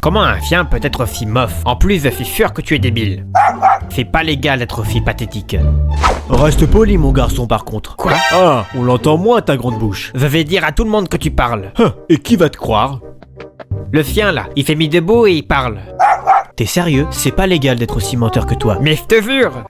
Comment un chien peut être aussi mof? En plus, je suis sûr que tu es débile. C'est pas légal d'être aussi pathétique. Reste poli mon garçon par contre. Quoi? Ah, on l'entend moins ta grande bouche. Je vais dire à tout le monde que tu parles. Et qui va te croire? Le chien là, il s'est mis debout et il parle. T'es sérieux? C'est pas légal d'être aussi menteur que toi. Mais je te jure!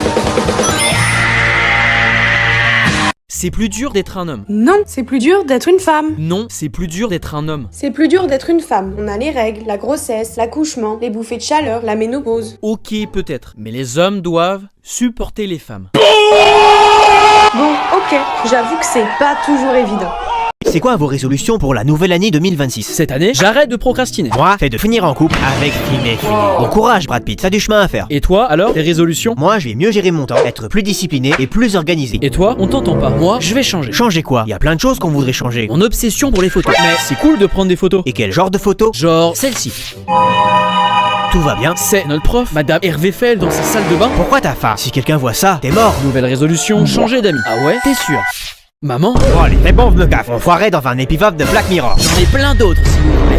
C'est plus dur d'être un homme. Non, c'est plus dur d'être une femme. Non, c'est plus dur d'être un homme. C'est plus dur d'être une femme. On a les règles, la grossesse, l'accouchement, les bouffées de chaleur, la ménopause. Ok, peut-être. Mais les hommes doivent supporter les femmes. Bon, ok, j'avoue que c'est pas toujours évident. C'est quoi vos résolutions pour la nouvelle année 2026? Cette année, j'arrête de procrastiner. Moi, c'est de finir en couple avec Philly. Bon courage Brad Pitt, t'as du chemin à faire. Et toi, alors, tes résolutions? Moi, je vais mieux gérer mon temps, être plus discipliné et plus organisé. Et toi, on t'entend pas. Moi, je vais changer. Changer quoi? Il y a plein de choses qu'on voudrait changer. Mon obsession pour les photos. Mais c'est cool de prendre des photos. Et quel genre de photos? Genre celle-ci. Tout va bien? C'est notre prof, Madame Hervé Fell, dans sa salle de bain. Pourquoi t'as faim? Si quelqu'un voit ça, t'es mort. Nouvelle résolution, changer d'amis. Ah ouais? T'es sûr? Maman? Bon allez, c'est bon, je me gaffe. On foirait dans un épisode de Black Mirror. J'en ai plein d'autres si vous voulez.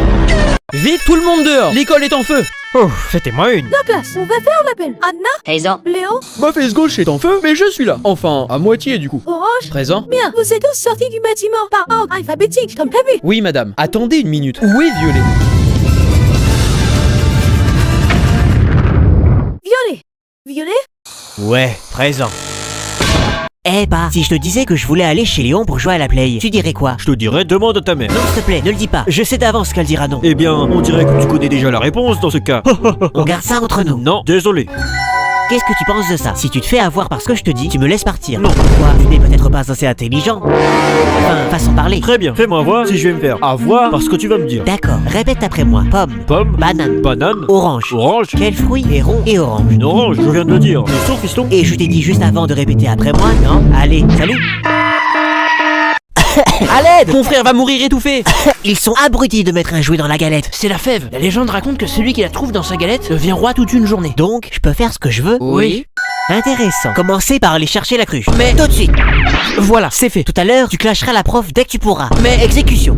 Vite, tout le monde dehors! L'école est en feu! Oh, c'était moi une. La classe, on va faire l'appel. Anna, Présent. Léo, Ma fesse gauche est en feu, mais je suis là. Enfin, à moitié du coup. Orange. Présent? Bien, vous êtes tous sortis du bâtiment par ordre alphabétique, comme prévu. Oui, madame. Attendez une minute. Où est Violet? Violet. Violet? Ouais, présent. Eh bah, si je te disais que je voulais aller chez Léon pour jouer à la play, tu dirais quoi? Je te dirais, demande à ta mère. Non, s'il te plaît, ne le dis pas. Je sais d'avance qu'elle dira non. Eh bien, on dirait que tu connais déjà la réponse dans ce cas. On garde ça entre nous. Non, désolé. Qu'est-ce que tu penses de ça? Si tu te fais avoir par ce que je te dis, tu me laisses partir. Non. Pourquoi? Tu n'es peut-être pas assez intelligent. Enfin, façon de parler. Très bien, fais-moi voir si je vais me faire avoir par ce que tu vas me dire. D'accord, répète après moi. Pomme, Pomme, banane, banane, orange. orange, Quel fruit est rond et orange? une orange, je viens de le dire. Fiston, fiston. Et je t'ai dit juste avant de répéter après moi, non? Allez, salut. À l'aide! Mon frère va mourir étouffé! Ils sont abrutis de mettre un jouet dans la galette. C'est la fève. La légende raconte que celui qui la trouve dans sa galette devient roi toute une journée. Donc, je peux faire ce que je veux? Oui. Intéressant. Commencez par aller chercher la cruche. Mais- tout de suite. Voilà, c'est fait. Tout à l'heure, tu clasheras la prof dès que tu pourras. Mais exécution.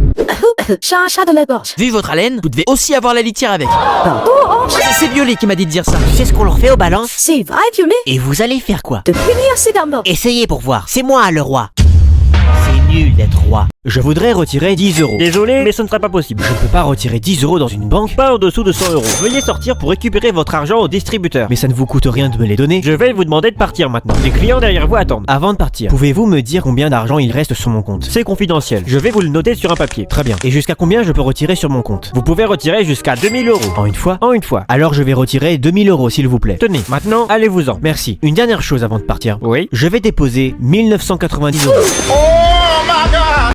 Chat de la gorge. Vu votre haleine, vous devez aussi avoir la litière avec. Orange. C'est Violet qui m'a dit de dire ça. Tu sais ce qu'on leur fait aux balances? C'est vrai, Violet? Et vous allez faire quoi? De punir ces dames. Essayez pour voir. C'est moi le roi. C'est nul d'être roi. Je voudrais retirer 10 euros. Désolé, mais ce ne serait pas possible. Je ne peux pas retirer 10 euros dans une banque. Pas au-dessous de 100 euros. Veuillez sortir pour récupérer votre argent au distributeur. Mais ça ne vous coûte rien de me les donner. Je vais vous demander de partir maintenant. Les clients derrière vous attendent. Avant de partir, pouvez-vous me dire combien d'argent il reste sur mon compte? C'est confidentiel. Je vais vous le noter sur un papier. Très bien. Et jusqu'à combien je peux retirer sur mon compte? Vous pouvez retirer jusqu'à 2000 euros. En une fois? En une fois. Alors je vais retirer 2000 euros s'il vous plaît. Tenez, maintenant, allez-vous-en. Merci. Une dernière chose avant de partir. Oui. Je vais déposer 1990 euros.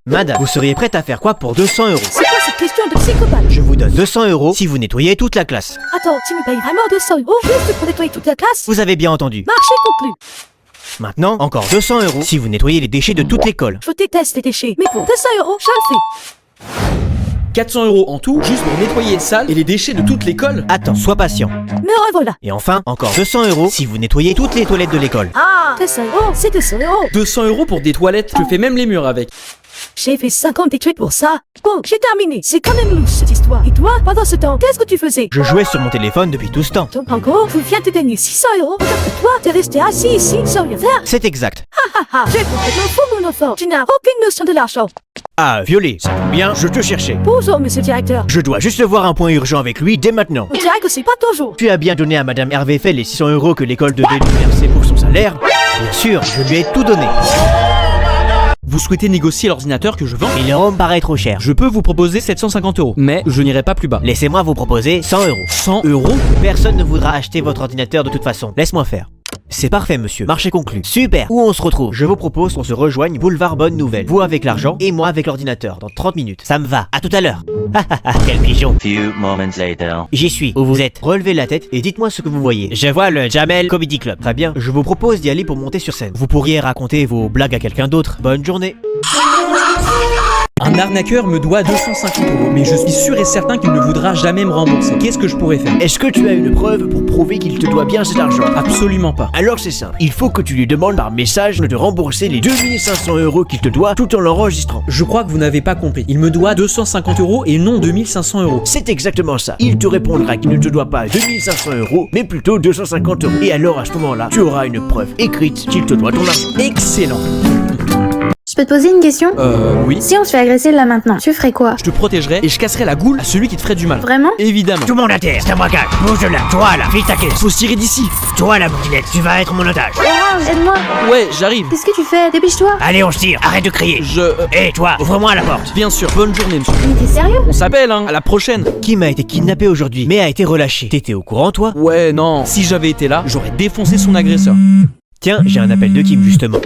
Madame, vous seriez prête à faire quoi pour 200 euros? C'est quoi cette question de psychopathe? Je vous donne 200 euros si vous nettoyez toute la classe. Attends, tu me payes vraiment 200 euros juste pour nettoyer toute la classe? Vous avez bien entendu. Marché conclu. Maintenant, encore 200 euros si vous nettoyez les déchets de toute l'école. Je déteste les déchets, mais pour 200 euros, je le fais. 400 euros en tout, juste pour nettoyer les salles et les déchets de toute l'école. Attends, sois patient. Me revoilà. Et enfin, encore 200 euros si vous nettoyez toutes les toilettes de l'école. Ah, 200 euros, c'est 200 euros. 200 euros pour des toilettes, je fais même les murs avec. J'ai fait 50 études pour ça. Bon, j'ai terminé. C'est quand même louche cette histoire. Et toi, pendant ce temps, qu'est-ce que tu faisais? Je jouais sur mon téléphone depuis tout ce temps. Donc en gros, vous viens de gagner 600 euros. Alors que toi, t'es resté assis ici sans rien faire. C'est exact. Ah, j'ai complètement fou mon enfant. Tu n'as aucune notion de l'argent. Ah, Violet, ça tombe bien, je te cherchais. Bonjour, monsieur le directeur. Je dois juste voir un point urgent avec lui dès maintenant. On dirait que c'est pas ton jour. Tu as bien donné à Madame Hervé Fell les 600 euros que l'école devait lui verser pour son salaire? Bien sûr, je lui ai tout donné. Vous souhaitez négocier l'ordinateur que je vends? 1000 euros me paraît trop cher. Je peux vous proposer 750 euros, mais je n'irai pas plus bas. Laissez-moi vous proposer 100 euros. 100 euros? Personne ne voudra acheter votre ordinateur de toute façon. Laisse-moi faire. C'est parfait, monsieur. Marché conclu. Super. Où on se retrouve? Je vous propose qu'on se rejoigne boulevard Bonne Nouvelle. Vous avec l'argent et moi avec l'ordinateur dans 30 minutes. Ça me va. À tout à l'heure. Quel pigeon. Few moments later. J'y suis. Où vous êtes? Relevez la tête et dites-moi ce que vous voyez. Je vois le Jamel Comedy Club. Très bien. Je vous propose d'y aller pour monter sur scène. Vous pourriez raconter vos blagues à quelqu'un d'autre. Bonne journée. Un arnaqueur me doit 250 €, mais je suis sûr et certain qu'il ne voudra jamais me rembourser. Qu'est-ce que je pourrais faire? Est-ce que tu as une preuve pour prouver qu'il te doit bien cet argent? Absolument pas. Alors c'est simple, il faut que tu lui demandes par message de te rembourser les 2500 € qu'il te doit tout en l'enregistrant. Je crois que vous n'avez pas compris. Il me doit 250 € et non 2500 €. C'est exactement ça. Il te répondra qu'il ne te doit pas 2500 €, mais plutôt 250 €. Et alors à ce moment-là, tu auras une preuve écrite qu'il te doit ton argent. Excellent. Je peux te poser une question? Oui. Si on se fait agresser là maintenant, tu ferais quoi? Je te protégerai et je casserai la goule à celui qui te ferait du mal. Vraiment? Évidemment. Tout le monde à terre, c'est à moi calme. Bouge de là, toi là, file ta caisse. Faut se tirer d'ici. Toi la bouquinette, tu vas être mon otage. Orange, aide-moi! Ouais, j'arrive. Qu'est-ce que tu fais? Dépêche-toi! Allez, on se tire, arrête de crier. Hé, toi, ouvre-moi la porte. Bien sûr. Bonne journée, monsieur. Mais t'es sérieux? On s'appelle, hein. À la prochaine. Kim a été kidnappé aujourd'hui, mais a été relâché. T'étais au courant, toi? Ouais, non. Si j'avais été là, j'aurais défoncé son agresseur. Tiens, j'ai un appel de Kim justement.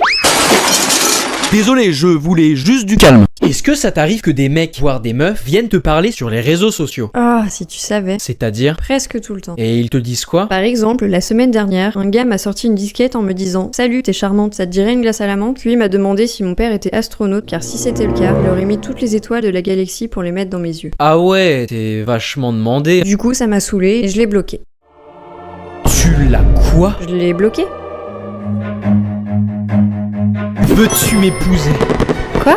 Désolé, je voulais juste du calme. Est-ce que ça t'arrive que des mecs, voire des meufs, viennent te parler sur les réseaux sociaux? Ah, si tu savais. C'est-à-dire? Presque tout le temps. Et ils te disent quoi? Par exemple, la semaine dernière, un gars m'a sorti une disquette en me disant « Salut, t'es charmante, ça te dirait une glace à la menthe ?» Puis il m'a demandé si mon père était astronaute, car si c'était le cas, il aurait mis toutes les étoiles de la galaxie pour les mettre dans mes yeux. Ah ouais, t'es vachement demandé. Du coup, ça m'a saoulé et je l'ai bloqué. Tu l'as quoi? Je l'ai bloqué? Veux-tu m'épouser? Quoi?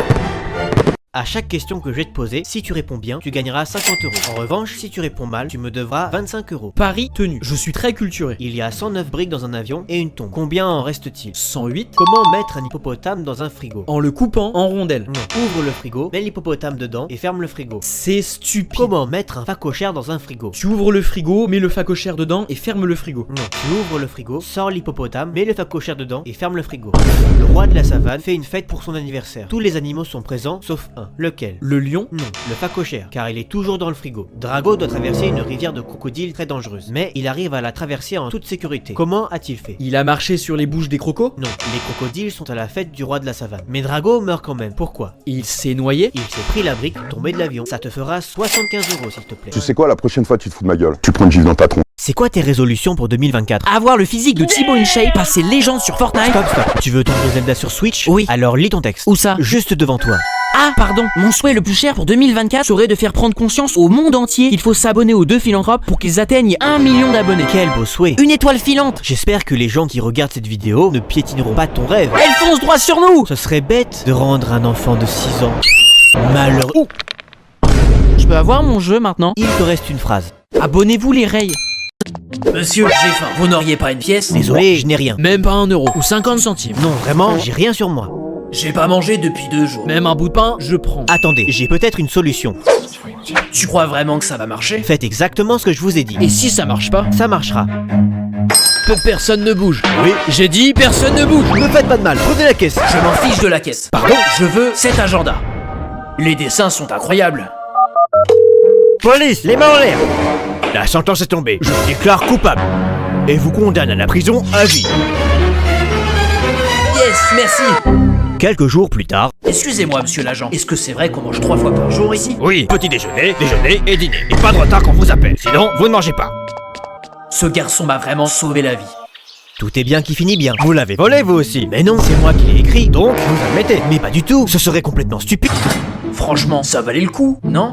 À chaque question que je vais te poser, si tu réponds bien, tu gagneras 50 €. En revanche, si tu réponds mal, tu me devras 25 €. Pari tenu. Je suis très culturé. Il y a 109 briques dans un avion et une tombe. Combien en reste-t-il? 108. Comment mettre un hippopotame dans un frigo? En le coupant en rondelles. Non. Ouvre le frigo, mets l'hippopotame dedans et ferme le frigo. C'est stupide. Comment mettre un phacochère dans un frigo? Tu ouvres le frigo, mets le phacochère dedans et ferme le frigo. Non. Tu ouvres le frigo, sors l'hippopotame, mets le phacochère dedans et ferme le frigo. Le roi de la savane fait une fête pour son anniversaire. Tous les animaux sont présents sauf un. Lequel? Le lion? Non, le phacochère, car il est toujours dans le frigo. Drago doit traverser une rivière de crocodiles très dangereuse, mais il arrive à la traverser en toute sécurité. Comment a-t-il fait? Il a marché sur les bouches des crocos? Non, les crocodiles sont à la fête du roi de la savane. Mais Drago meurt quand même. Pourquoi? Il s'est noyé? Il s'est pris la brique, tombé de l'avion. Ça te fera 75 € s'il te plaît. Tu sais quoi, la prochaine fois tu te fous de ma gueule. Tu prends une gifle dans ta tronche. C'est quoi tes résolutions pour 2024? Avoir le physique de Thibaut InShape, passer légende sur Fortnite. Stop. Tu veux tenter Zelda sur Switch? Oui. Alors lis ton texte. Où ça? Juste devant toi. Ah, pardon. Mon souhait le plus cher pour 2024 serait de faire prendre conscience au monde entier qu'il faut s'abonner aux 2 philanthropes pour qu'ils atteignent 1 million d'abonnés. Quel beau souhait. Une étoile filante. J'espère que les gens qui regardent cette vidéo ne piétineront pas ton rêve. Elle fonce droit sur nous. Ce serait bête de rendre un enfant de 6 ans malheureux. Je peux avoir mon jeu maintenant? Il te reste une phrase. Abonnez-vous les rails. Monsieur, j'ai faim. Vous n'auriez pas une pièce? Désolé, je n'ai rien. Même pas 1 € ou 50 centimes. Non, vraiment, j'ai rien sur moi. J'ai pas mangé depuis 2 jours. Même un bout de pain, je prends. Attendez, j'ai peut-être une solution. Tu crois vraiment que ça va marcher? Faites exactement ce que je vous ai dit. Et si ça marche pas? Ça marchera. Personne ne bouge. Oui. J'ai dit personne ne bouge. Ne faites pas de mal, prenez la caisse. Je m'en fiche de la caisse. Pardon? Je veux cet agenda. Les dessins sont incroyables. Police, les mains en l'air. La sentence est tombée. Je vous déclare coupable. Et vous condamne à la prison à vie. Yes, merci. Quelques jours plus tard. Excusez-moi, monsieur l'agent. Est-ce que c'est vrai qu'on mange 3 fois par jour ici? Oui, petit déjeuner, déjeuner et dîner. Et pas de retard quand on vous appelle, sinon vous ne mangez pas. Ce garçon m'a vraiment sauvé la vie. Tout est bien qui finit bien. Vous l'avez volé vous aussi. Mais non, c'est moi qui l'ai écrit, donc vous admettez. Mais pas du tout, ce serait complètement stupide. Franchement, ça valait le coup, non?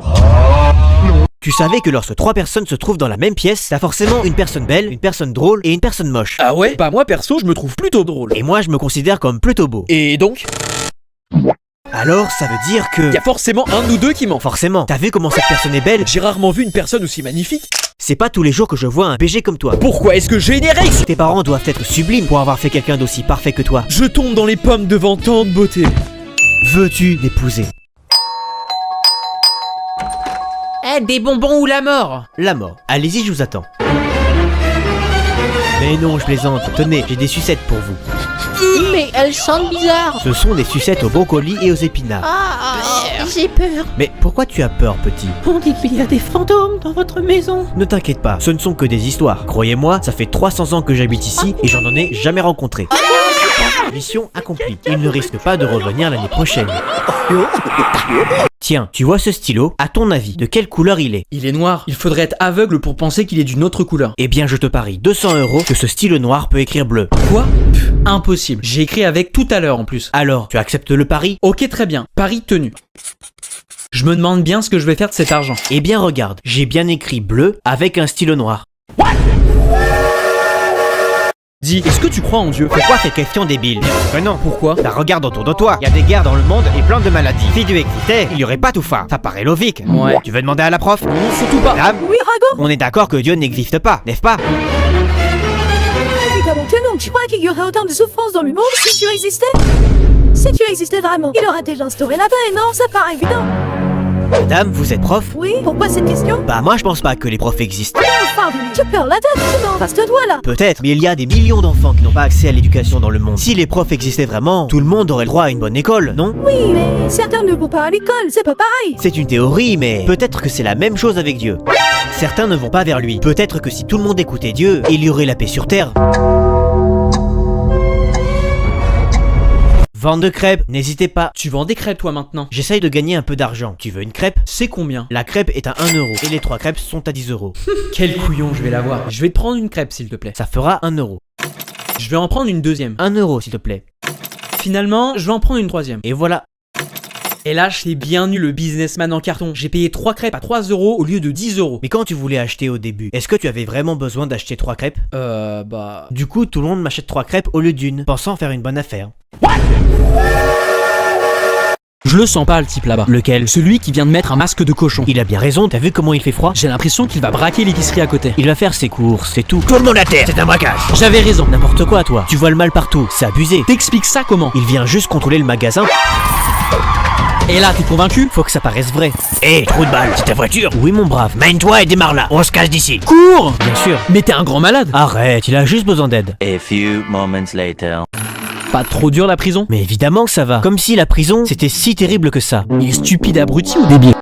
Tu savais que lorsque 3 personnes se trouvent dans la même pièce, t'as forcément une personne belle, une personne drôle et une personne moche. Ah ouais? Bah moi perso, je me trouve plutôt drôle. Et moi je me considère comme plutôt beau. Et donc? Alors ça veut dire que... Y a forcément un de nous deux qui ment. Forcément. T'as vu comment cette personne est belle? J'ai rarement vu une personne aussi magnifique. C'est pas tous les jours que je vois un BG comme toi. Pourquoi est-ce que j'ai une érection? Tes parents doivent être sublimes pour avoir fait quelqu'un d'aussi parfait que toi. Je tombe dans les pommes devant tant de beauté. Veux-tu m'épouser? Eh, des bonbons ou la mort? La mort. Allez-y, je vous attends. Mais non, je plaisante. Tenez, j'ai des sucettes pour vous. Mais elles sentent bizarre. Ce sont des sucettes aux brocolis et aux épinards. J'ai peur. Mais pourquoi tu as peur, petit? On dit qu'il y a des fantômes dans votre maison. Ne t'inquiète pas, ce ne sont que des histoires. Croyez-moi, ça fait 300 ans que j'habite ici et j'en ai jamais rencontré. Mission accomplie. Il ne risque pas de revenir l'année prochaine. Tiens, tu vois ce stylo? À ton avis, de quelle couleur il est? Il est noir. Il faudrait être aveugle pour penser qu'il est d'une autre couleur. Eh bien, je te parie 200 € que ce stylo noir peut écrire bleu. Quoi? Impossible. J'ai écrit avec tout à l'heure en plus. Alors, tu acceptes le pari? Ok, très bien. Pari tenu. Je me demande bien ce que je vais faire de cet argent. Eh bien, regarde, j'ai bien écrit bleu avec un stylo noir. Dis, est-ce que tu crois en Dieu? Pourquoi ces questions débiles? Mais non. Pourquoi? Bah regarde autour de toi, il y a des guerres dans le monde et plein de maladies. Si Dieu existait, il y aurait pas tout ça. Ça paraît logique. Ouais. Tu veux demander à la prof? Non, surtout pas. Dame, Oui, Rago? on est d'accord que Dieu n'existe pas, n'est-ce pas? Évidemment que non. Tu crois qu'il y aurait autant de souffrance dans le monde si tu existais? Si tu existais vraiment, il aurait déjà instauré la paix, non? Ça paraît évident. Madame, vous êtes prof? Oui, pourquoi cette question? Bah moi je pense pas que les profs existent. Enfin, tu perds la tête, tu m'en vaste toi là. Peut-être, mais il y a des millions d'enfants qui n'ont pas accès à l'éducation dans le monde. Si les profs existaient vraiment, tout le monde aurait le droit à une bonne école, non? Oui, mais certains ne vont pas à l'école, c'est pas pareil. C'est une théorie, mais peut-être que c'est la même chose avec Dieu. Certains ne vont pas vers lui. Peut-être que si tout le monde écoutait Dieu, il y aurait la paix sur terre. Vente de crêpes, n'hésitez pas. Tu vends des crêpes toi maintenant. J'essaye de gagner un peu d'argent. Tu veux une crêpe? C'est combien? La crêpe est à 1 € et les 3 crêpes sont à 10 €. Quel couillon, je vais l'avoir. Je vais te prendre une crêpe s'il te plaît. Ça fera 1 €. Je vais en prendre une deuxième. 1 € s'il te plaît. Finalement, je vais en prendre une troisième. Et voilà. Et là, je t'ai bien eu le businessman en carton. J'ai payé 3 crêpes à 3 € au lieu de 10 €. Mais quand tu voulais acheter au début, est-ce que tu avais vraiment besoin d'acheter 3 crêpes? Bah... Du coup, tout le monde m'achète 3 crêpes au lieu d'une, pensant faire une bonne affaire. Je le sens pas le type là-bas. Lequel? Celui qui vient de mettre un masque de cochon. Il a bien raison, t'as vu comment il fait froid? J'ai l'impression qu'il va braquer l'épicerie à côté. Il va faire ses courses, c'est tout. Tout le monde à terre, c'est un braquage. J'avais raison. N'importe quoi toi, tu vois le mal partout, c'est abusé. T'expliques ça comment? Il vient juste contrôler le magasin. Et là, t'es convaincu? Faut que ça paraisse vrai. Hé, trou de balle, c'est ta voiture? Oui mon brave, Mène-toi et démarre là, on se casse d'ici. Cours! bien sûr. Mais t'es un grand malade. Arrête, il a juste besoin d'aide. A few moments later. Pas trop dur la prison? Mais évidemment que ça va. Comme si la prison, c'était si terrible que ça. Il est stupide abruti ou débile?